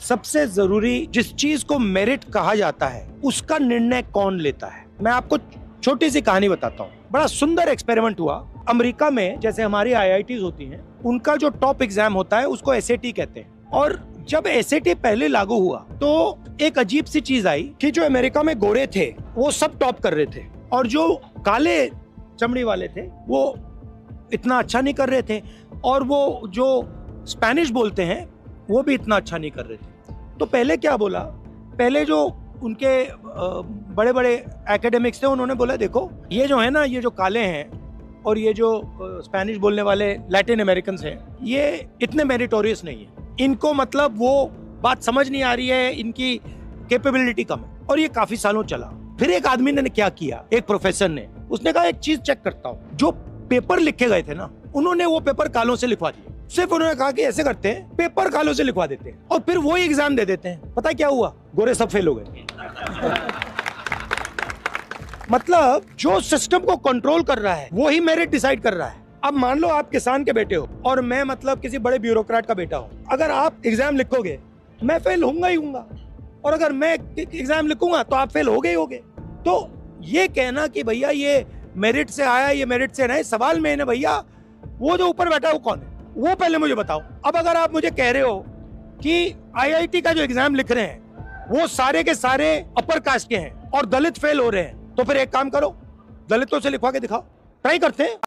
सबसे जरूरी जिस चीज को मेरिट कहा जाता है उसका निर्णय कौन लेता है। मैं आपको छोटी सी कहानी बताता हूँ। बड़ा सुंदर एक्सपेरिमेंट हुआ अमेरिका में। जैसे हमारी आईआईटीज होती हैं, उनका जो टॉप एग्जाम होता है उसको एसएटी कहते हैं। और जब एसएटी पहले लागू हुआ तो एक अजीब सी चीज आई कि जो अमेरिका में गोरे थे वो सब टॉप कर रहे थे और जो काले चमड़ी वाले थे वो इतना अच्छा नहीं कर रहे थे, और वो जो स्पेनिश बोलते हैं वो भी इतना अच्छा नहीं कर रहे थे। तो पहले क्या बोला, पहले जो उनके बड़े बड़े एकेडमिक्स थे उन्होंने बोला देखो ये जो है ना, ये जो काले हैं और ये जो स्पेनिश बोलने वाले लैटिन अमेरिकन हैं ये इतने मेरिटोरियस नहीं है, इनको मतलब वो बात समझ नहीं आ रही है, इनकी कैपेबिलिटी कम है। और ये काफी सालों चला। फिर एक आदमी ने क्या किया, एक प्रोफेसर ने, उसने कहा एक चीज चेक करता हूँ। जो पेपर लिखे गए थे ना, उन्होंने वो पेपर कालों से लिखवा दिए। सिर्फ उन्होंने कहा कि ऐसे करते हैं, पेपर कालों से लिखवा देते हैं और फिर वही एग्जाम दे देते हैं। पता क्या हुआ, गोरे सब फेल हो गए। मतलब जो सिस्टम को कंट्रोल कर रहा है वो ही मेरिट डिसाइड कर रहा है। अब मान लो आप किसान के बेटे हो और मैं मतलब किसी बड़े ब्यूरोक्रेट का बेटा हूं। अगर आप एग्जाम लिखोगे मैं फेल होऊंगा ही होऊंगा, और अगर मैं एग्जाम लिखूंगा तो आप फेल होगे ही होगे। तो ये कहना कि भैया ये मेरिट से आया, ये मेरिट से नहीं, सवाल में है भैया वो जो ऊपर बैठा है वो कौन है, वो पहले मुझे बताओ। अब अगर आप मुझे कह रहे हो कि आईआईटी का जो एग्जाम लिख रहे हैं वो सारे के सारे अपर कास्ट के हैं और दलित फेल हो रहे हैं, तो फिर एक काम करो, दलितों से लिखवा के दिखाओ, ट्राई करते हैं।